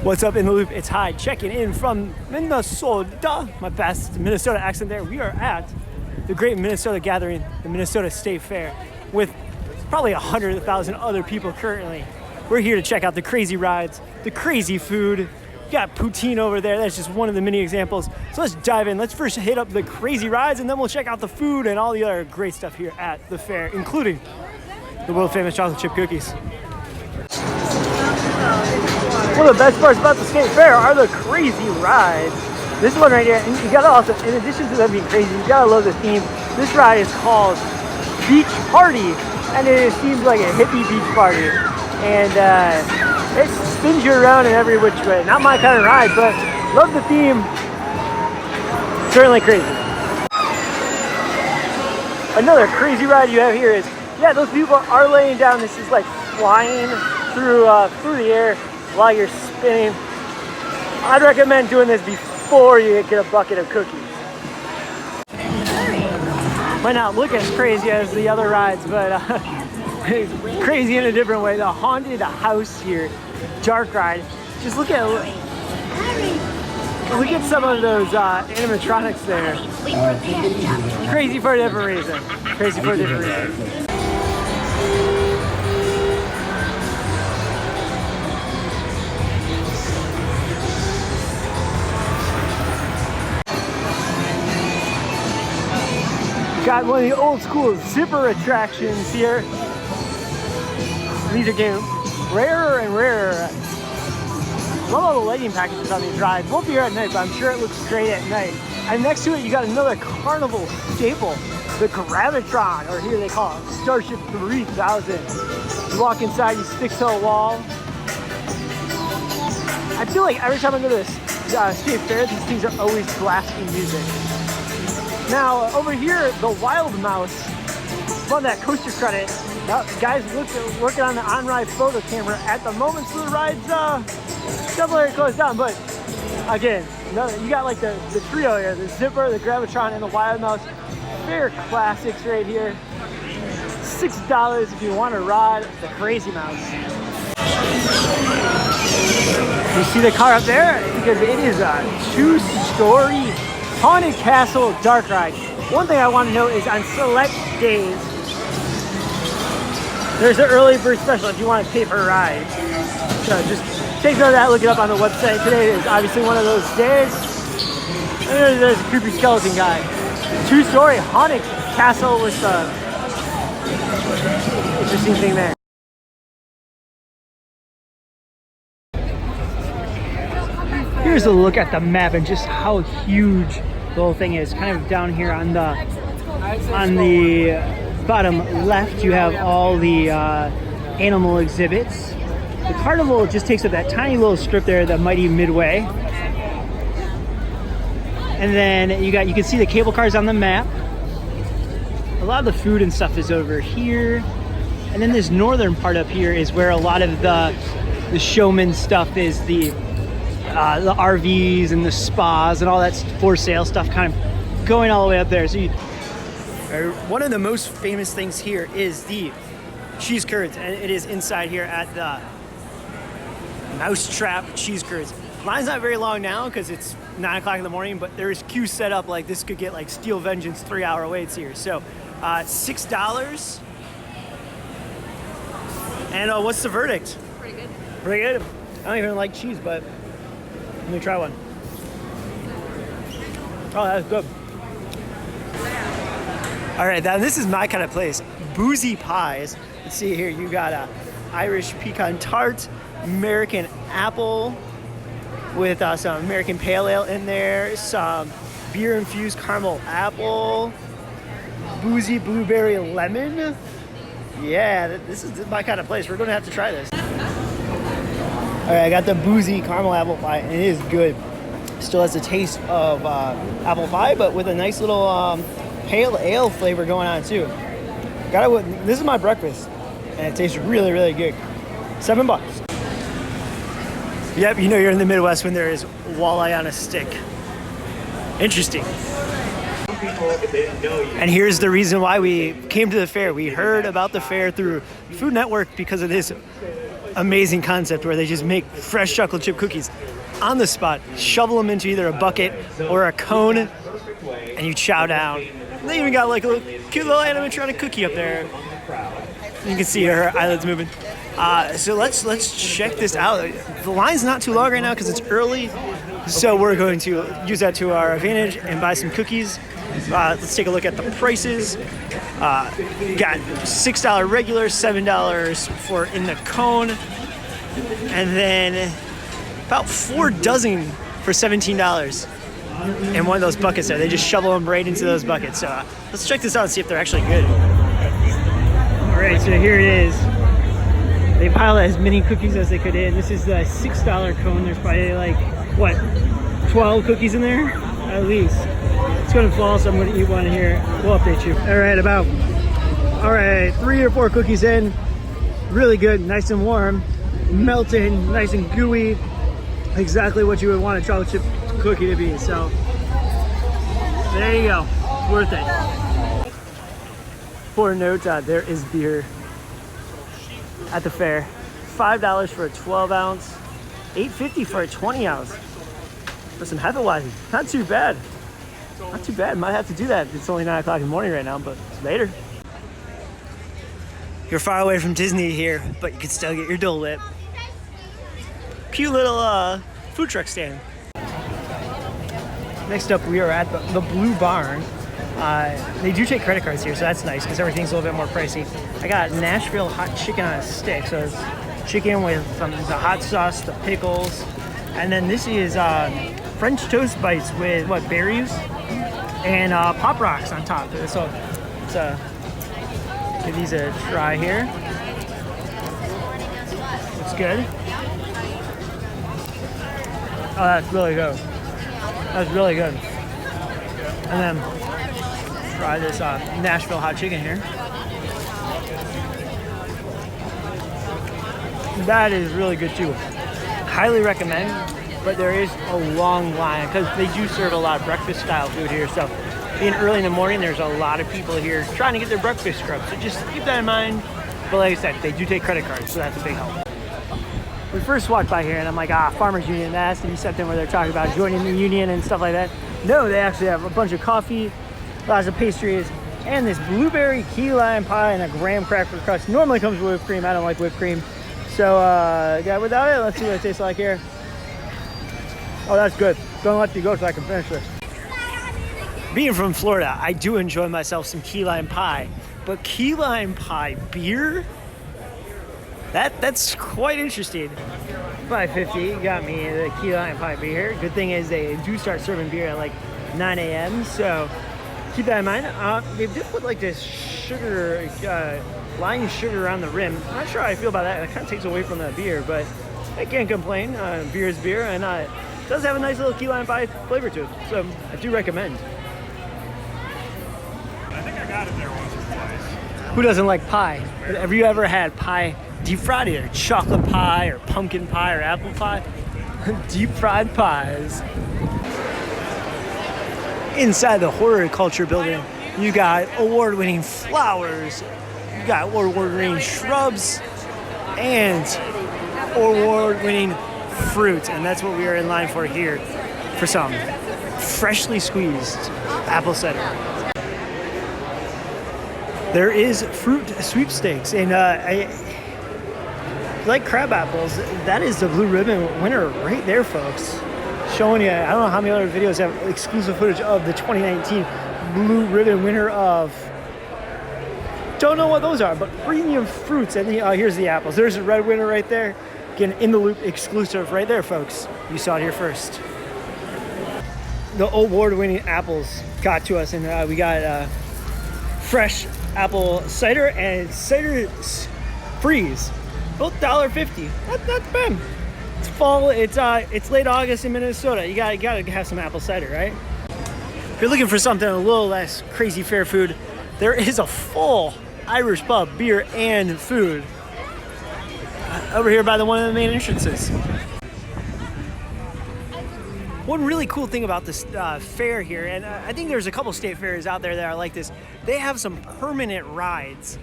What's up in the loop? It's Hyde checking in from Minnesota. My best Minnesota accent there. We are at the Great Minnesota Gathering, the Minnesota State Fair, with probably 100,000 other people currently. We're here to check out the crazy rides, the crazy food. We got poutine over there. That's just one of the many examples. So let's dive in. Let's first hit up the crazy rides, and then we'll check out the food and all the other great stuff here at the fair, including the world famous chocolate chip cookies. One of the best parts about the state fair are the crazy rides. This one right here, and you gotta also, in addition to them being crazy, you gotta love the theme. This ride is called Beach Party, and it seems like a hippie beach party. And it spins you around in every which way. Not my kind of ride, but love the theme. Certainly crazy. Another crazy ride you have here is, yeah, those people are laying down. This is like flying through the air while you're spinning. I'd recommend doing this before you get a bucket of cookies. Might not look as crazy as the other rides, but it's crazy in a different way. The haunted house here, dark ride. Just look at some of those animatronics there. Crazy for a different reason. Crazy for a different reason. Got one of the old school zipper attractions here. These are getting rarer and rarer. Love all the lighting packages on these rides. Won't be here at night, but I'm sure it looks great at night. And next to it, you got another carnival staple, the Gravitron, or here they call it Starship 3000. You walk inside, you stick to a wall. I feel like every time I go to this state fair, these things are always blasting music. Now, over here, the Wild Mouse, love that coaster credit. Guys working on the on-ride photo camera at the moment, so the ride's definitely closed down. But again, you got like the trio here, the Zipper, the Gravitron, and the Wild Mouse. Fair classics right here. $6 if you want to ride the Crazy Mouse. You see the car up there? Because it is a 2-story haunted castle dark ride. One thing I want to note is on select days, there's an early bird special if you want to pay for a ride. So just take note of that, look it up on the website. Today is obviously one of those days. And there's a creepy skeleton guy. 2-story haunted castle with the interesting thing there. Here's a look at the map and just how huge the whole thing is. Kind of down here on the bottom left, you have all the animal exhibits. The carnival just takes up that tiny little strip there, the Mighty Midway. And then you can see the cable cars on the map. A lot of the food and stuff is over here. And then this northern part up here is where a lot of the showman stuff is, the RVs and the spas and all that for sale stuff kind of going all the way up there. So one of the most famous things here is the cheese curds, and it is inside here at the Mousetrap Cheese Curds. Line's not very long now because it's 9 o'clock in the morning, but there is queues set up like this could get like Steel Vengeance 3-hour waits here. So $6. And what's the verdict? Pretty good. Pretty good. I don't even like cheese, but let me try one. Oh, that's good. All right, now this is my kind of place. Boozy pies. Let's see here. You got a Irish pecan tart, American apple with some American pale ale in there, some beer-infused caramel apple, boozy blueberry lemon. Yeah, this is my kind of place. We're going to have to try this. All right, I got the boozy caramel apple pie, and it is good. Still has the taste of apple pie, but with a nice little pale ale flavor going on too. This is my breakfast, and it tastes really, really good. $7. Yep, you know you're in the Midwest when there is walleye on a stick. Interesting. And here's the reason why we came to the fair. We heard about the fair through Food Network because of this amazing concept where they just make fresh chocolate chip cookies on the spot, shovel them into either a bucket or a cone, and you chow down. And they even got like a cute little animatronic cookie up there. You can see her eyelids moving. So let's check this out. The line's not too long right now because it's early, so we're going to use that to our advantage and buy some cookies. Let's take a look at the prices. Got $6 regular, $7 for in the cone, and then about 4 dozen for $17 in one of those buckets there. They just shovel them right into those buckets. So let's check this out and see if they're actually good. All right, so here it is. They piled as many cookies as they could in. This is the $6 cone. There's probably like, what, 12 cookies in there? At least. It's gonna fall, so I'm gonna eat one here. We'll update you. All right, 3 or 4 cookies in. Really good, nice and warm. Melting, nice and gooey. Exactly what you would want a chocolate chip cookie to be. So, there you go, it's worth it. For a note, there is beer at the fair. $5 for a 12 ounce, $8.50 for a 20 ounce. For some Hefeweizen, not too bad. Not too bad, might have to do that. It's only 9 o'clock in the morning right now, but later. You're far away from Disney here, but you can still get your Dole Whip. Cute little food truck stand. Next up, we are at the Blue Barn. They do take credit cards here, so that's nice because everything's a little bit more pricey. I got Nashville hot chicken on a stick, so it's chicken with the hot sauce, the pickles, and then this is French toast bites with what, berries and Pop Rocks on top. So let's give these a try here. Looks good. Oh, that's really good. That's really good. And then try this Nashville hot chicken here. That is really good too. Highly recommend, but there is a long line because they do serve a lot of breakfast style food here. So being early in the morning, there's a lot of people here trying to get their breakfast scrub. So just keep that in mind. But like I said, they do take credit cards, so that's a big help. We first walked by here and I'm like, Farmers Union, that has to be something where they're talking about joining the union and stuff like that. No, they actually have a bunch of coffee, lots of pastries, and this blueberry key lime pie and a graham cracker crust. Normally comes with whipped cream. I don't like whipped cream. So, yeah, without it, let's see what it tastes like here. Oh, that's good. Don't let you go so I can finish this. Being from Florida, I do enjoy myself some key lime pie, but key lime pie beer? That's quite interesting. $5.50 got me the key lime pie beer. Good thing is they do start serving beer at like 9 a.m. So keep that in mind. They did put like this sugar, lime sugar on the rim. I'm not sure how I feel about that. It kind of takes away from the beer, but I can't complain. Beer is beer, and it does have a nice little key lime pie flavor to it. So I do recommend. I think I got it there once or twice. Who doesn't like pie? Have you ever had pie deep fried, either chocolate pie or pumpkin pie or apple pie? Deep fried pies. Inside the Horticulture building, you got award-winning flowers, you got award-winning shrubs, and award-winning fruit, and that's what we are in line for here, for some freshly squeezed apple cider. There is fruit sweepstakes, and I like crab apples. That is the blue ribbon winner right there, folks. Showing you, I don't know how many other videos have exclusive footage of the 2019 blue ribbon winner of, don't know what those are, but premium fruits. And here's the apples. There's a red winner right there. Again, in the loop exclusive right there, folks. You saw it here first. The award-winning apples got to us, and we got fresh apple cider and cider freeze. Both $1.50. Not bad. It's fall. It's late August in Minnesota. You gotta have some apple cider, right? If you're looking for something a little less crazy fair food, there is a full Irish pub, beer and food over here by one of the main entrances. One really cool thing about this fair here, and I think there's a couple state fairs out there that are like this, they have some permanent rides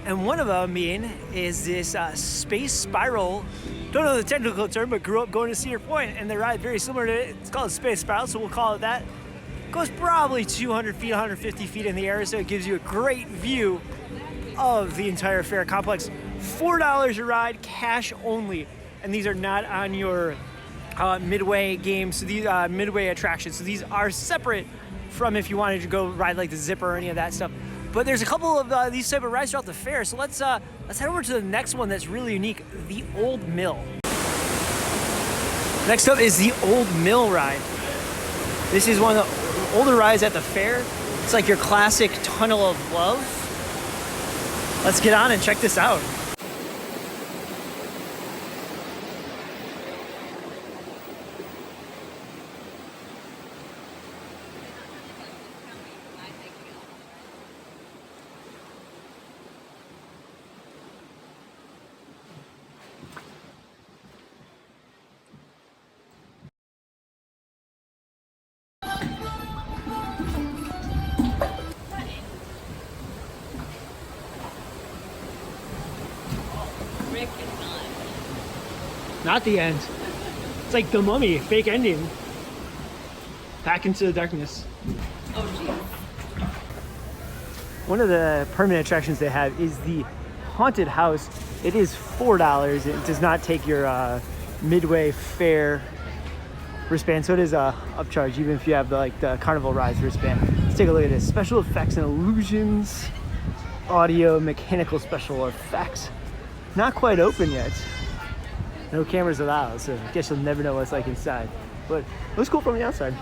And one of them being is this space spiral. Don't know the technical term, but grew up going to Cedar Point, and they ride very similar to it. It's called Space Spiral, so we'll call it that. Goes probably 200 feet, 150 feet in the air, so it gives you a great view of the entire fair complex. $4 a ride, cash only, and these are not on your midway games, so these midway attractions. So these are separate from if you wanted to go ride like the zipper or any of that stuff. But there's a couple of these type of rides throughout the fair. So let's head over to the next one that's really unique, the Old Mill. Next up is the Old Mill ride. This is one of the older rides at the fair. It's like your classic Tunnel of Love. Let's get on and check this out. Not the end. It's like the Mummy, fake ending. Back into the darkness. Oh, geez. One of the permanent attractions they have is the Haunted House. It is $4. It does not take your midway fair wristband, so it is a upcharge, even if you have the Carnival Rides wristband. Let's take a look at this. Special effects and illusions, audio, mechanical special effects. Not quite open yet. No cameras allowed, so I guess you'll never know what it's like inside. But it looks cool from the outside.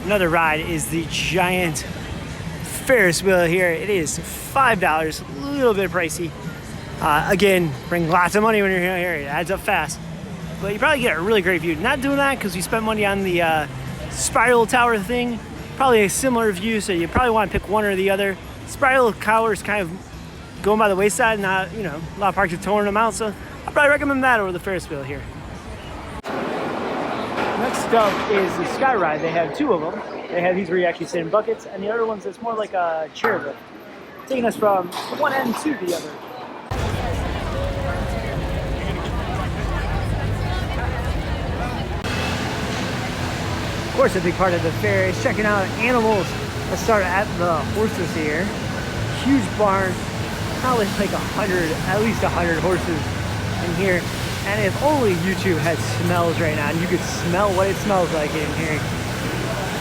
Another ride is the giant Ferris wheel here. It is $5, a little bit pricey. Again, bring lots of money when you're here. It adds up fast. But you probably get a really great view. Not doing that because we spent money on the spiral tower thing. Probably a similar view, so you probably want to pick one or the other. Spiral tower is kind of going by the wayside, not, you know, a lot of parks are towing them out, so I'd probably recommend that over the Ferris wheel here. Next up is the Sky Ride. They have two of them. They have these where you actually sit in buckets, and the other ones it's more like a chair lift, taking us from one end to the other. Of course, a big part of the fair is checking out animals. Let's start at the horses here. Huge barn, probably like at least 100 horses in here. And if only YouTube had smells right now and you could smell what it smells like in here.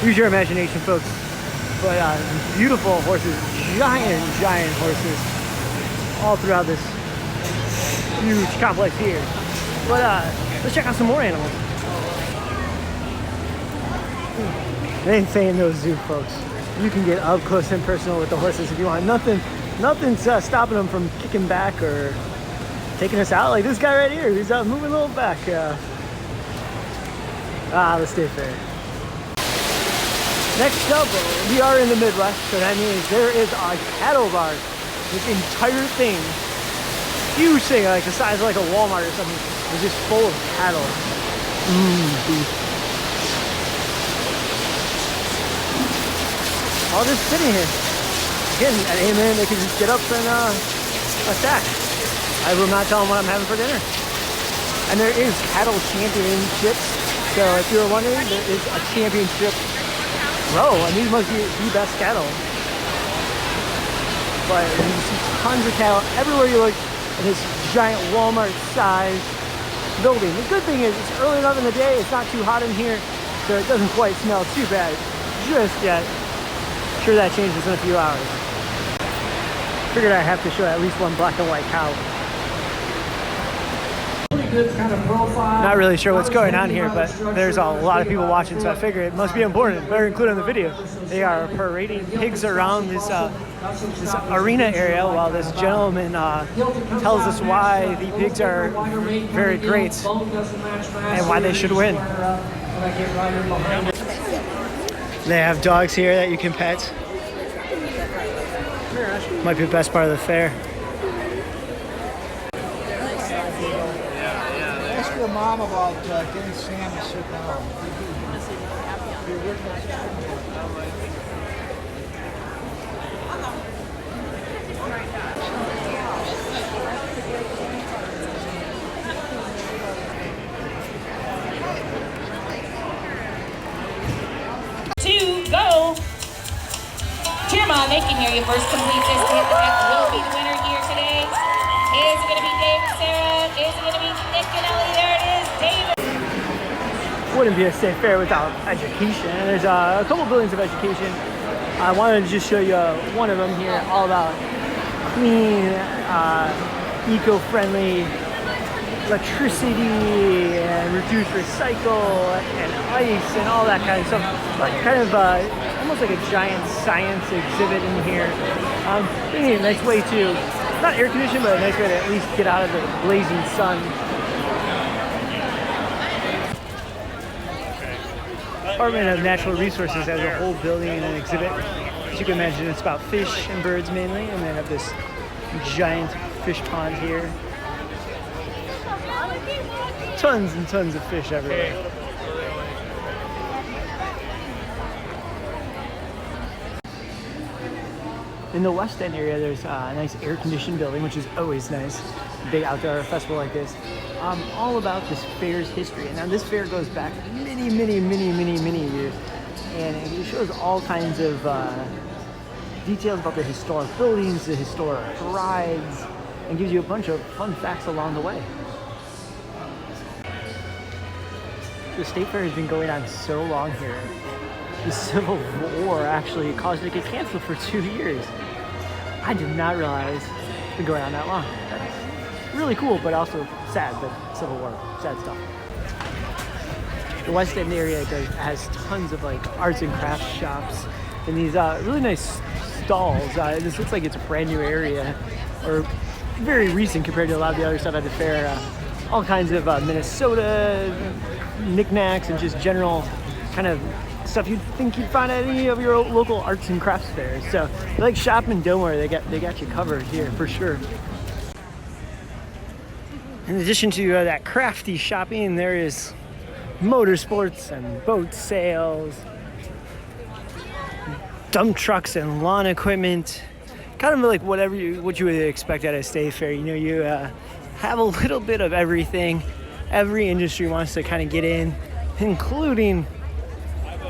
Use your imagination, folks. But beautiful horses, giant horses, all throughout this huge complex here. But let's check out some more animals. They ain't saying no zoo, folks. You can get up close and personal with the horses if you want. Nothing's stopping them from kicking back or taking us out. Like this guy right here, he's moving a little back. Let's stay fair. Next up, we are in the Midwest, so that means there is a cattle barn. This entire thing, huge thing, like the size of like a Walmart or something, is just full of cattle. Beef. All just sitting here. Again, at Amen, they can just get up and attack. I will not tell them what I'm having for dinner. And there is cattle championships. So if you were wondering, there is a championship row, and these must be the best cattle. But you see tons of cattle everywhere you look in this giant Walmart-sized building. The good thing is it's early enough in the day, it's not too hot in here, so it doesn't quite smell too bad just yet. Sure, that changes in a few hours. Figured I have to show at least one black and white cow. Good kind of profile. Not really sure what's going on here, but there's a lot of people watching, so I figure it must be important. Better include in the video. They are parading pigs around this arena area while this gentleman tells us why the pigs are very great and why they should win. They have dogs here that you can pet. Might be the best part of the fair. Ask your mom about getting Sam to sit down. today. First complete this will be the winner here today. Is it going to be Dave and Sarah? Is it going to be Nick and Ellie? There it is, David. Wouldn't be a state fair without education. There's a couple buildings of education. I wanted to just show you one of them here, all about clean, eco-friendly electricity and reduce recycle and ice and all that kind of stuff. Like kind of almost like a giant science exhibit in here. Thinking a nice way to, not air conditioned, but a nice way to at least get out of the blazing sun. Department of Natural Resources has a whole building and an exhibit. As you can imagine, it's about fish and birds mainly, and they have this giant fish pond here. Tons and tons of fish everywhere. In the West End area, there's a nice air-conditioned building, which is always nice. Big outdoor festival like this. All about this fair's history. And now this fair goes back many years. And it shows all kinds of details about the historic buildings, the historic rides, and gives you a bunch of fun facts along the way. The state fair has been going on so long here. The Civil War actually caused it to get canceled for 2 years. I did not realize it's been going on that long. That's really cool, but also sad, but Civil War, sad stuff. The West End area has tons of like arts and crafts shops and these really nice stalls. This looks like it's a brand new area, or very recent compared to a lot of the other stuff at the fair. All kinds of Minnesota knickknacks and just general kind of stuff you'd think you'd find at any of your local arts and crafts fairs. So if you like shopping, don't worry, they got you covered here for sure. In addition to that crafty shopping, there is motorsports and boat sales, dump trucks and lawn equipment, kind of like what you would expect at a state fair. You know, you have a little bit of everything. Every industry wants to kind of get in, including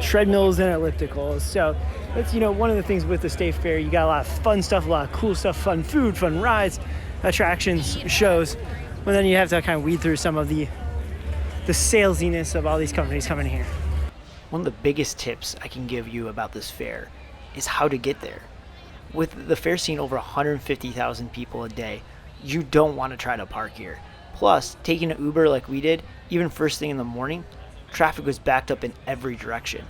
treadmills and ellipticals. So that's, you know, one of the things with the state fair. You got a lot of fun stuff, a lot of cool stuff, fun food, fun rides, attractions, shows. But then you have to kind of weed through some of the salesiness of all these companies coming here. One of the biggest tips I can give you about this fair is how to get there. With the fair seeing over 150,000 people a day, you don't want to try to park here. Plus, taking an Uber like we did, even first thing in the morning, traffic was backed up in every direction.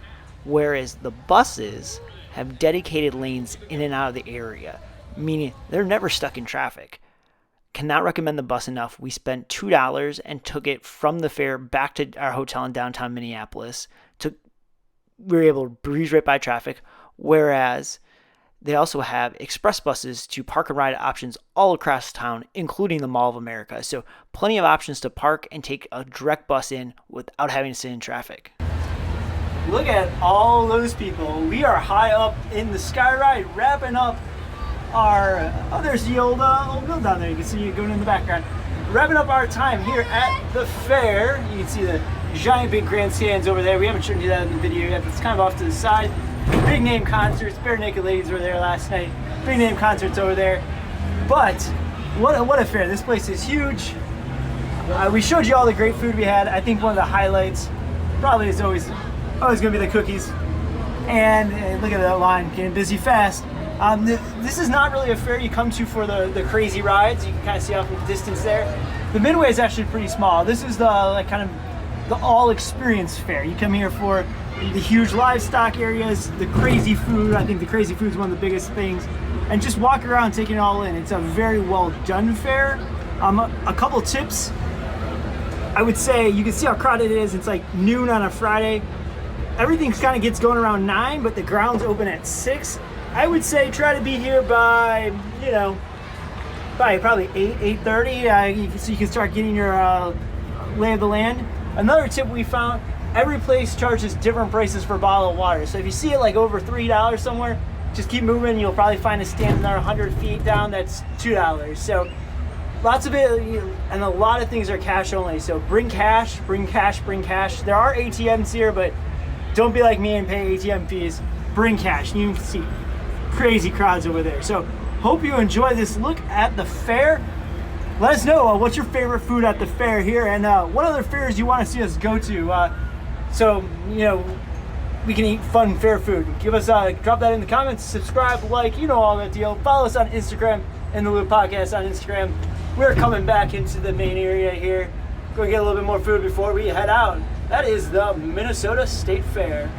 Whereas the buses have dedicated lanes in and out of the area, meaning they're never stuck in traffic. Cannot recommend the bus enough. We spent $2 and took it from the fair back to our hotel in downtown Minneapolis. We were able to breeze right by traffic, whereas they also have express buses to park and ride options all across town, including the Mall of America. So plenty of options to park and take a direct bus in without having to sit in traffic. Look at all those people. We are high up in the sky ride, wrapping up our, there's the old build down there. You can see it going in the background. Wrapping up our time here at the fair. You can see the giant big grandstands over there. We haven't shown you that in the video yet, but it's kind of off to the side. Big name concerts. Bare Naked Ladies were there last night. Big name concerts over there. But what a fair. This place is huge. We showed you all the great food we had. I think one of the highlights probably is always going to be the cookies. And look at that line, getting busy fast. This is not really a fair you come to for the crazy rides. You can kind of see off in the distance there. The Midway is actually pretty small. This is the all experience fair. You come here for the huge livestock areas, the crazy food. I think the crazy food is one of the biggest things. And just walk around taking it all in. It's a very well done fair. A couple tips. I would say you can see how crowded it is. It's like noon on a Friday. Everything kind of gets going around 9, but the ground's open at 6. I would say try to be here by, by probably 8:30, so you can start getting your lay of the land. Another tip we found, every place charges different prices for a bottle of water. So if you see it like over $3 somewhere, just keep moving. You'll probably find a stand another 100 feet down that's $2. So lots of it, and a lot of things are cash only. So bring cash, bring cash, bring cash. There are ATMs here, but don't be like me and pay ATM fees. Bring cash. You can see crazy crowds over there. So hope you enjoy this look at the fair. Let us know what's your favorite food at the fair here, and what other fairs you want to see us go to. So we can eat fun fair food. Give us drop that in the comments. Subscribe, like, all that deal. Follow us on Instagram, In the Loop Podcast on Instagram. We're coming back into the main area here. Go get a little bit more food before we head out. That is the Minnesota State Fair.